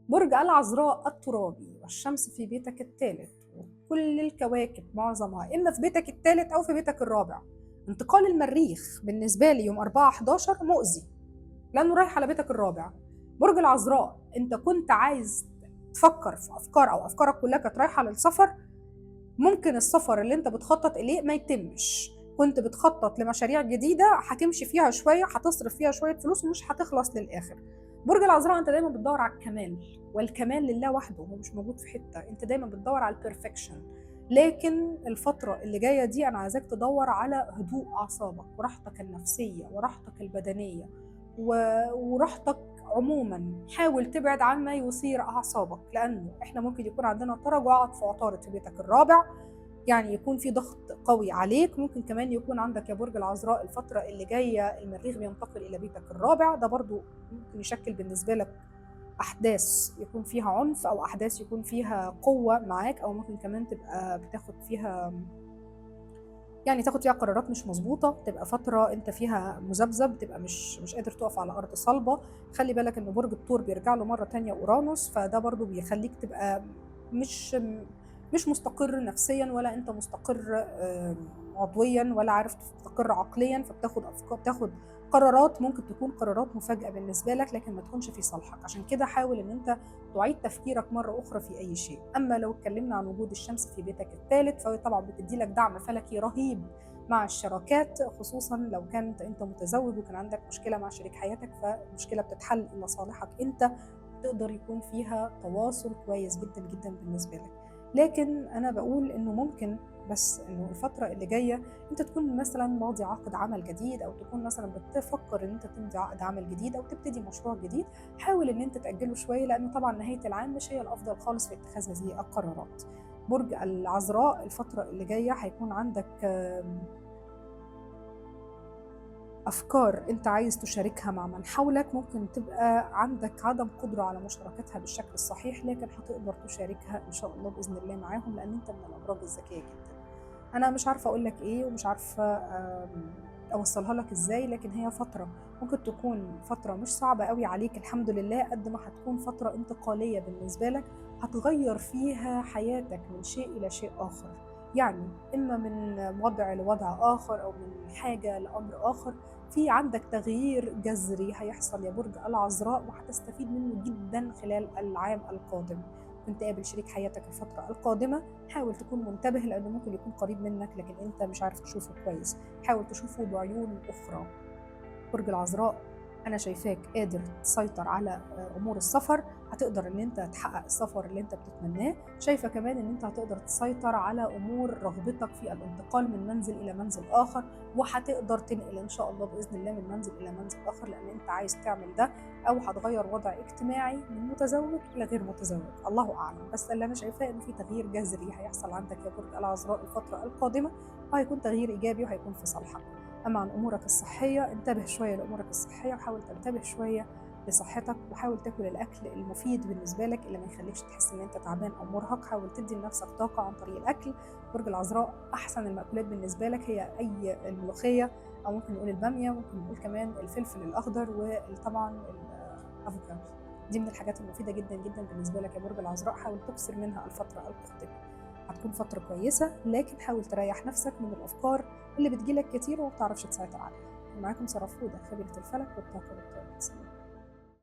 برج العذراء الترابي والشمس في بيتك الثالث، وكل الكواكب معظمها إما في بيتك الثالث أو في بيتك الرابع. انتقال المريخ بالنسبة لي يوم 4/11 مؤذي لأنه رايح على بيتك الرابع. برج العذراء أنت كنت عايز تفكر في أفكار أو أفكارك كلها كانت رايحة للسفر، ممكن السفر اللي أنت بتخطط إليه ما يتمش. كنت بتخطط لمشاريع جديدة هتمشي فيها شوية، هتصرف فيها شوية فلوس ومش هتخلص للآخر. برج العذراء أنت دايما بتدور على الكمال، والكمال لله وحده، هو مش موجود في حتة. أنت دايما بتدور على البرفكشن، لكن الفترة اللي جاية دي أنا عايزاك تدور على هدوء أعصابك وراحتك النفسية وراحتك البدنية وراحتك عموما. حاول تبعد عن ما يثير أعصابك، لأنه إحنا ممكن يكون عندنا تراجعات في عطارد في بيتك الرابع، يعني يكون في ضغط قوي عليك. ممكن كمان يكون عندك يا برج العذراء الفترة اللي جاية المريخ بينتقل إلى بيتك الرابع، ده برضو ممكن يشكل بالنسبة لك أحداث يكون فيها عنف أو أحداث يكون فيها قوة معاك، أو ممكن كمان تبقى بتاخد فيها، يعني تاخد فيها قرارات مش مظبوطة، تبقى فترة انت فيها مذبذب، تبقى مش قادر تقف على أرض صلبة. خلي بالك ان برج الثور بيرجع له مرة تانية أورانوس، فده برضو بيخليك تبقى مش مش مستقر نفسيا، ولا انت مستقر عضويا، ولا عارف تستقر عقليا، فبتاخد أفكار، بتاخد قرارات ممكن تكون قرارات مفاجئة بالنسبة لك لكن ما تكونش في صالحك. عشان كده حاول ان انت تعيد تفكيرك مرة أخرى في أي شيء. أما لو اتكلمنا عن وجود الشمس في بيتك الثالث فهي طبعا بتدي لك دعم فلكي رهيب مع الشراكات، خصوصا لو كانت انت متزوج وكان عندك مشكلة مع شريك حياتك، فالمشكلة بتتحل إلى صالحك انت، تقدر يكون فيها تواصل كويس جدا جدا بالنسبة لك. لكن أنا بقول إنه ممكن بس إنه الفترة اللي جاية أنت تكون مثلا ماضي عقد عمل جديد، أو تكون مثلا بتفكر إن أنت تمضي عقد عمل جديد أو تبتدي مشروع جديد. حاول إن أنت تأجله شوية، لأنه طبعا نهاية العام مش هي الأفضل خالص في اتخاذ هذه القرارات. برج العذراء الفترة اللي جاية هيكون عندك أفكار أنت عايز تشاركها مع من حولك، ممكن تبقى عندك عدم قدرة على مشاركتها بالشكل الصحيح، لكن هتقدر تشاركها إن شاء الله بإذن الله معاهم، لأن أنت من الأبراج الذكية جدا. أنا مش عارفة أقول لك إيه ومش عارفة أوصلها لك إزاي، لكن هي فترة ممكن تكون فترة مش صعبة قوي عليك الحمد لله، قد ما هتكون فترة انتقالية بالنسبة لك، هتغير فيها حياتك من شيء إلى شيء آخر. يعني إما من وضع لوضع آخر أو من حاجة لأمر آخر. في عندك تغيير جذري هيحصل يا برج العذراء وهتستفيد منه جدا خلال العام القادم. كنت قابل شريك حياتك الفترة القادمة، حاول تكون منتبه لأنه ممكن يكون قريب منك لكن أنت مش عارف تشوفه كويس، حاول تشوفه بعيون أخرى. برج العذراء انا شايفاك قادر تسيطر على امور السفر، هتقدر ان انت تحقق السفر اللي انت بتتمناه. شايفه كمان ان انت هتقدر تسيطر على امور رغبتك في الانتقال من منزل الى منزل اخر، وهتقدر تنقل ان شاء الله باذن الله من منزل الى منزل اخر لان انت عايز تعمل ده، او هتغير وضع اجتماعي من متزوج الى غير متزوج، الله اعلم. بس اللي انا شايفاه انه في تغيير جذري هيحصل عندك يا برج العذراء الفتره القادمه، وهيكون تغيير ايجابي وهيكون في صالحك. أما عن أمورك الصحية انتبه شوية لأمورك الصحية، وحاول تنتبه شوية لصحتك، وحاول تاكل الأكل المفيد بالنسبة لك اللي ما يخليكش تحس إن أنت تعبان أو مرهق. حاول تدي لنفسك طاقة عن طريق الأكل. برج العذراء أحسن المأكولات بالنسبة لك هي الملوخية، أو ممكن نقول البامية، ممكن نقول كمان الفلفل الأخضر، وطبعا الأفوكادو. دي من الحاجات المفيدة جدا جدا بالنسبة لك يا برج العذراء، حاول تكثر منها الفترة القادمة. هتكون فترة كويسة لكن حاول تريح نفسك من الأفكار اللي بتجيلك كتير وما بتعرفش تسيطر عليها. معاكم سارة فودة خبيرة الفلك والطاقة والطاقة.